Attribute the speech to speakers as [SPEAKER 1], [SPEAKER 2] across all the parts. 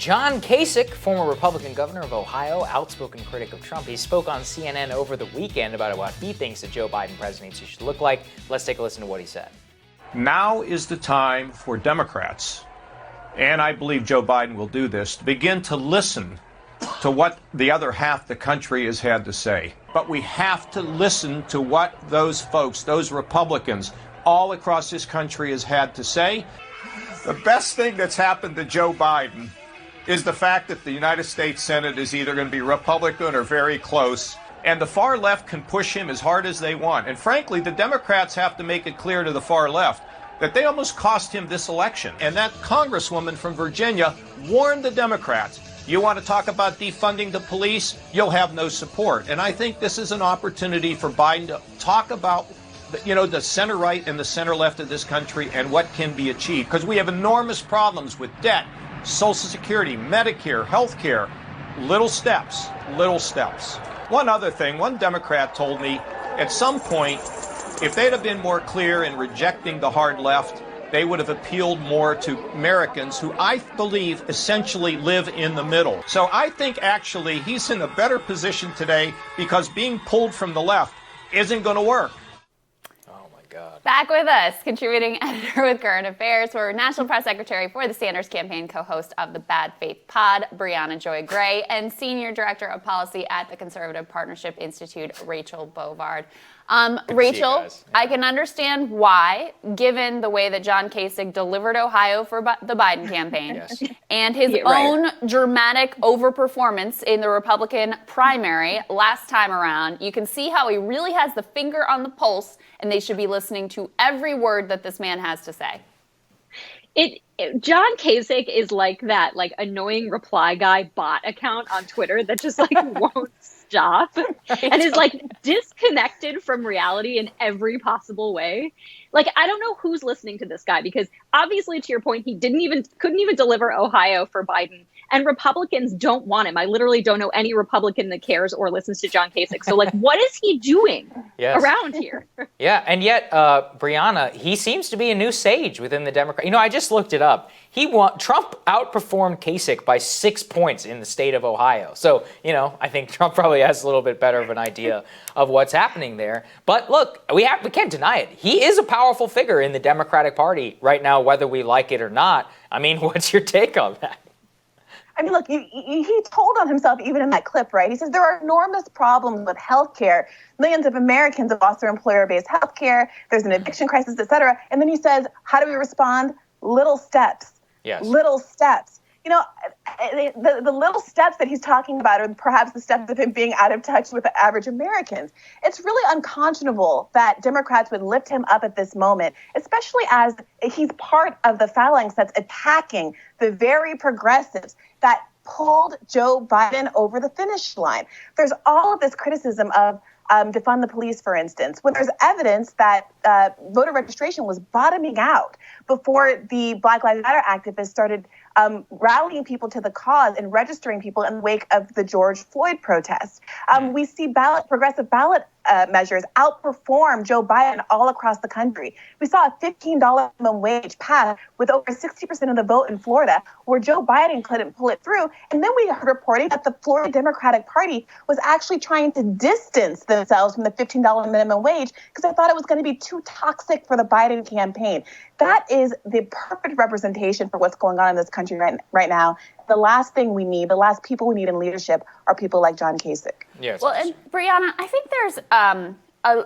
[SPEAKER 1] John Kasich, former Republican governor of Ohio, outspoken critic of Trump, he spoke on CNN over the weekend about what he thinks the Joe Biden presidency should look like. Let's take a listen to what he said.
[SPEAKER 2] Now is the time for Democrats, and I believe Joe Biden will do this, to begin to listen to what the other half of the country has had to say. But we have to listen to what those folks, those Republicans all across this country has had to say. The best thing that's happened to Joe Biden is the fact that the United States Senate is either going to be Republican or very close, and the far left can push him as hard as they want. And frankly, the Democrats have to make it clear to the far left that they almost cost him this election. And that congresswoman from Virginia warned the Democrats, you want to talk about defunding the police, you'll have no support. And I think this is an opportunity for Biden to talk about the center right and the center left of this country and what can be achieved. Because we have enormous problems with debt, Social Security, Medicare, health care. Little steps, little steps. One other thing, one Democrat told me at some point, if they'd have been more clear in rejecting the hard left, they would have appealed more to Americans who I believe essentially live in the middle. So I think actually he's in a better position today because being pulled from the left isn't going to work.
[SPEAKER 3] Back with us, contributing editor with Current Affairs, former National Press Secretary for the Sanders Campaign, co-host of the Bad Faith Pod, Brianna Joy Gray, and Senior Director of Policy at the Conservative Partnership Institute, Rachel Bovard. Rachel, I can understand why, given the way that John Kasich delivered Ohio for the Biden campaign and his own dramatic overperformance in the Republican primary last time around, you can see how he really has the finger on the pulse, and they should be listening to every word that this man has to say.
[SPEAKER 4] John Kasich is like that, annoying reply guy bot account on Twitter that just won't stop and is disconnected from reality in every possible way. I don't know who's listening to this guy, because obviously, to your point, he couldn't even deliver Ohio for Biden, and Republicans don't want him. I literally don't know any Republican that cares or listens to John Kasich. So what is he doing around here?
[SPEAKER 1] Yeah, and yet, Brianna, he seems to be a new sage within the Democrat. I just looked it up. Trump outperformed Kasich by 6 points in the state of Ohio. So, I think Trump probably has a little bit better of an idea of what's happening there. But look, we can't deny it. He is a powerful figure in the Democratic Party right now, whether we like it or not. What's your take on that?
[SPEAKER 5] Look, he told on himself even in that clip, right? He says there are enormous problems with health care. Millions of Americans have lost their employer-based health care. There's an eviction crisis, et cetera. And then he says, how do we respond? Little steps. Yes. Little steps. The little steps that he's talking about are perhaps the steps of him being out of touch with the average Americans. It's really unconscionable that Democrats would lift him up at this moment, especially as he's part of the phalanx that's attacking the very progressives that pulled Joe Biden over the finish line. There's all of this criticism of defund the police, for instance, when there's evidence that voter registration was bottoming out before the Black Lives Matter activists started rallying people to the cause and registering people in the wake of the George Floyd protests. We see progressive ballot measures outperform Joe Biden all across the country. We saw a $15 minimum wage pass with over 60% of the vote in Florida, where Joe Biden couldn't pull it through. And then we heard reporting that the Florida Democratic Party was actually trying to distance themselves from the $15 minimum wage because they thought it was going to be too toxic for the Biden campaign. That is the perfect representation for what's going on in this country right now. The last thing we need, the last people we need in leadership are people like John Kasich.
[SPEAKER 1] Yes.
[SPEAKER 3] Well, and Brianna, I think there's an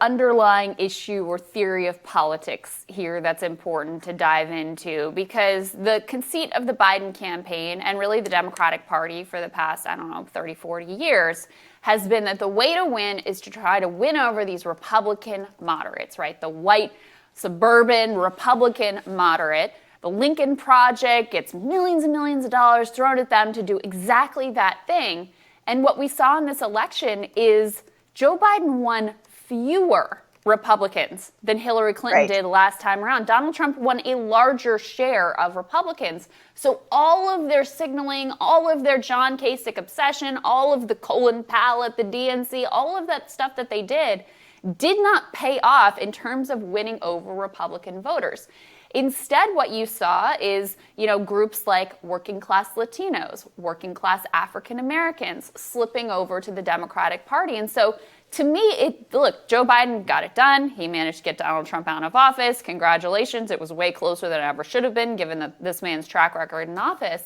[SPEAKER 3] underlying issue or theory of politics here that's important to dive into, because the conceit of the Biden campaign and really the Democratic Party for the past, 30, 40 years has been that the way to win is to try to win over these Republican moderates, right? The white, suburban Republican moderate. The Lincoln Project gets millions and millions of dollars thrown at them to do exactly that thing. And what we saw in this election is Joe Biden won fewer Republicans than Hillary Clinton did last time around. Donald Trump won a larger share of Republicans. So all of their signaling, all of their John Kasich obsession, all of the Colin Powell at the DNC, all of that stuff that they did not pay off in terms of winning over Republican voters. Instead, what you saw is, groups like working class Latinos, working class African Americans slipping over to the Democratic Party. And so to me, look, Joe Biden got it done. He managed to get Donald Trump out of office. Congratulations. It was way closer than it ever should have been, given this man's track record in office.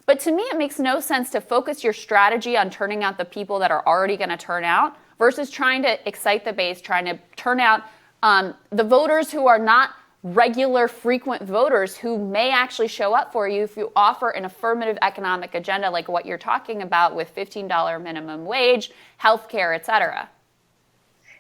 [SPEAKER 3] But to me, it makes no sense to focus your strategy on turning out the people that are already going to turn out versus trying to excite the base, trying to turn out the voters who are not regular, frequent voters who may actually show up for you if you offer an affirmative economic agenda like what you're talking about with $15 minimum wage, healthcare, et cetera.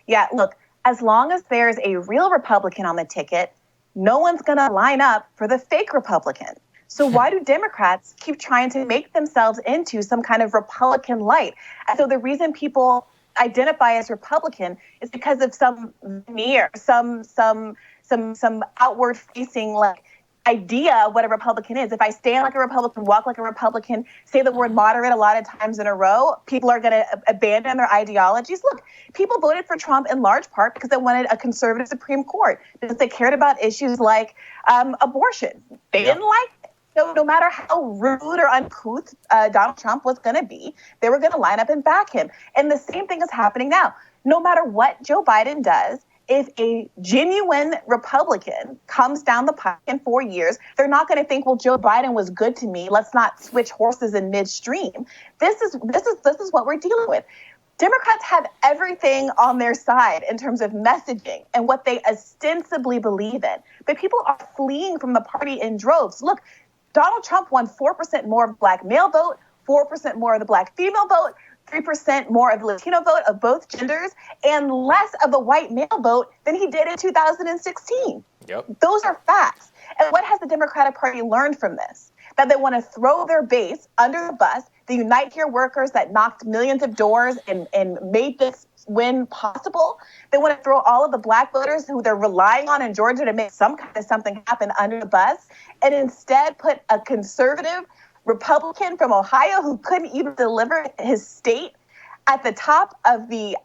[SPEAKER 5] Yeah, look, as long as there's a real Republican on the ticket, no one's going to line up for the fake Republican. So why do Democrats keep trying to make themselves into some kind of Republican light? And so the reason people identify as Republican is because of some veneer, some outward facing idea of what a Republican is. If I stand like a Republican, walk like a Republican, say the word moderate a lot of times in a row, people are going to abandon their ideologies. Look, people voted for Trump in large part because they wanted a conservative Supreme Court, because they cared about issues like abortion. They didn't like it. So no matter how rude or uncouth Donald Trump was going to be, they were going to line up and back him. And the same thing is happening now. No matter what Joe Biden does, if a genuine Republican comes down the pike in 4 years, they're not going to think, well, Joe Biden was good to me. Let's not switch horses in midstream. This is what we're dealing with. Democrats have everything on their side in terms of messaging and what they ostensibly believe in. But people are fleeing from the party in droves. Look, Donald Trump won 4% more of the black male vote, 4% more of the black female vote, 3% more of the Latino vote of both genders, and less of the white male vote than he did in 2016.
[SPEAKER 1] Yep.
[SPEAKER 5] Those are facts. And what has the Democratic Party learned from this? That they want to throw their base under the bus, the Unite Here workers that knocked millions of doors and made this win possible. They want to throw all of the black voters who they're relying on in Georgia to make some kind of something happen under the bus, and instead put a conservative Republican from Ohio who couldn't even deliver his state at the top of the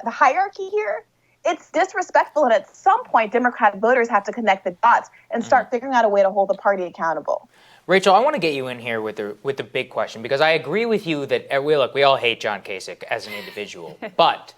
[SPEAKER 5] hierarchy here. It's disrespectful, and at some point, Democratic voters have to connect the dots and start figuring out a way to hold the party accountable.
[SPEAKER 1] Rachel, I want to get you in here with the big question, because I agree with you that we all hate John Kasich as an individual, but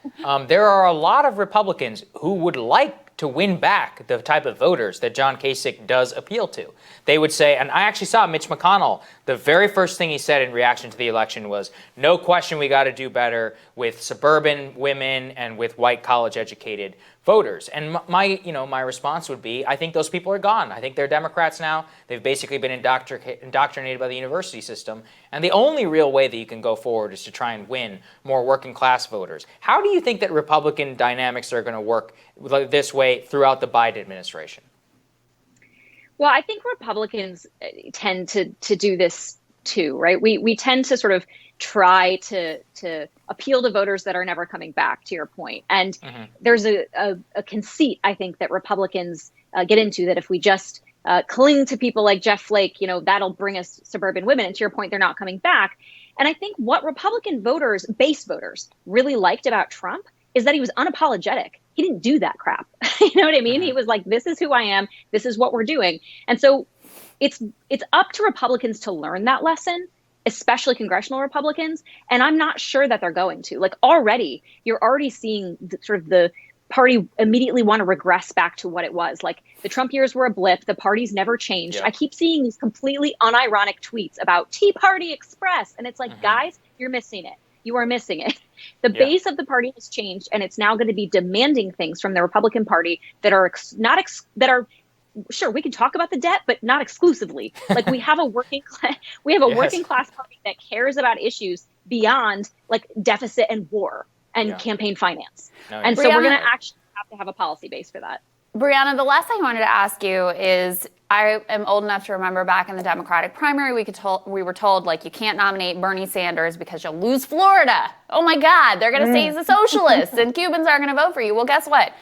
[SPEAKER 1] there are a lot of Republicans who would like to win back the type of voters that John Kasich does appeal to. They would say, and I actually saw Mitch McConnell, the very first thing he said in reaction to the election was, no question we got to do better with suburban women and with white college-educated voters. And my response would be, I think those people are gone. I think they're Democrats now. They've basically been indoctrinated by the university system. And the only real way that you can go forward is to try and win more working class voters. How do you think that Republican dynamics are going to work this way throughout the Biden administration?
[SPEAKER 4] Well, I think Republicans tend to do this too, right? We tend to sort of try to appeal to voters that are never coming back, to your point. And there's a conceit, I think, that Republicans get into, that if we just cling to people like Jeff Flake, that'll bring us suburban women. And to your point, they're not coming back. And I think what Republican voters, base voters, really liked about Trump is that he was unapologetic. He didn't do that crap. You know what I mean? He was like, this is who I am. This is what we're doing. And so it's up to Republicans to learn that lesson, especially congressional Republicans. And I'm not sure that they're going to. You're already seeing the party immediately want to regress back to what it was. Like, the Trump years were a blip. The party's never changed. Yeah. I keep seeing these completely unironic tweets about Tea Party Express. And it's like, guys, you're missing it. You are missing it. The base of the party has changed, and it's now going to be demanding things from the Republican Party that are sure, we can talk about the debt, but not exclusively. Like, we have a working class party that cares about issues beyond like deficit and war and campaign finance. And so we're going to actually have to have a policy base for that.
[SPEAKER 3] Brianna, the last thing I wanted to ask you is, I am old enough to remember back in the Democratic primary, we were told, like, you can't nominate Bernie Sanders because you'll lose Florida. Oh my God, they're going to say he's a socialist and Cubans aren't going to vote for you. Well, guess what?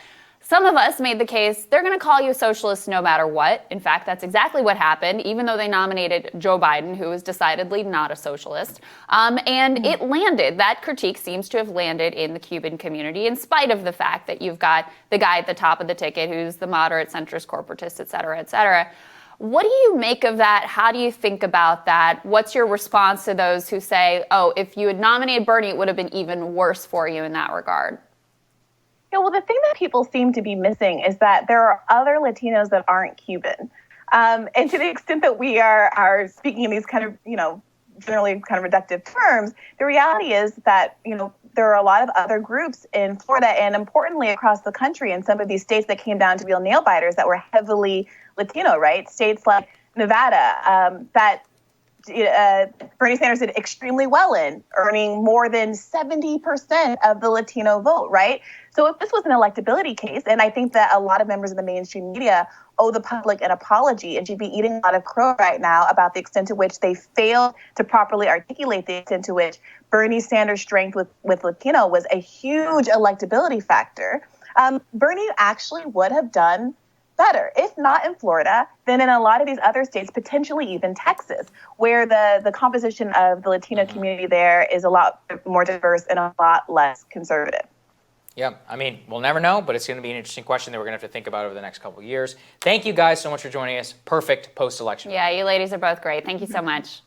[SPEAKER 3] Some of us made the case they're going to call you a socialist no matter what. In fact, that's exactly what happened, even though they nominated Joe Biden, who is decidedly not a socialist. And it landed. That critique seems to have landed in the Cuban community, in spite of the fact that you've got the guy at the top of the ticket who's the moderate centrist corporatist, et cetera, et cetera. What do you make of that? How do you think about that? What's your response to those who say, oh, if you had nominated Bernie, it would have been even worse for you in that regard?
[SPEAKER 5] Yeah, well, the thing that people seem to be missing is that there are other Latinos that aren't Cuban. And to the extent that we are speaking in these kind of, generally kind of reductive terms, the reality is that, there are a lot of other groups in Florida and importantly across the country in some of these states that came down to real nail biters that were heavily Latino, right? States like Nevada that Bernie Sanders did extremely well in, earning more than 70% of the Latino vote, right? So if this was an electability case, and I think that a lot of members of the mainstream media owe the public an apology and should be eating a lot of crow right now about the extent to which they failed to properly articulate the extent to which Bernie Sanders' strength with Latino was a huge electability factor. Bernie actually would have done better, if not in Florida, then in a lot of these other states, potentially even Texas, where the composition of the Latino community there is a lot more diverse and a lot less conservative.
[SPEAKER 1] Yeah, I mean, we'll never know, but it's going to be an interesting question that we're going to have to think about over the next couple of years. Thank you guys so much for joining us. Perfect post-election.
[SPEAKER 3] Yeah, you ladies are both great. Thank you so much.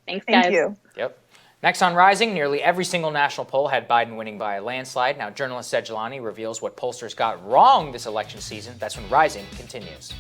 [SPEAKER 4] Thanks, guys.
[SPEAKER 5] Thank you.
[SPEAKER 1] Yep. Next on Rising, nearly every single national poll had Biden winning by a landslide. Now, journalist Sedgelani reveals what pollsters got wrong this election season. That's when Rising continues.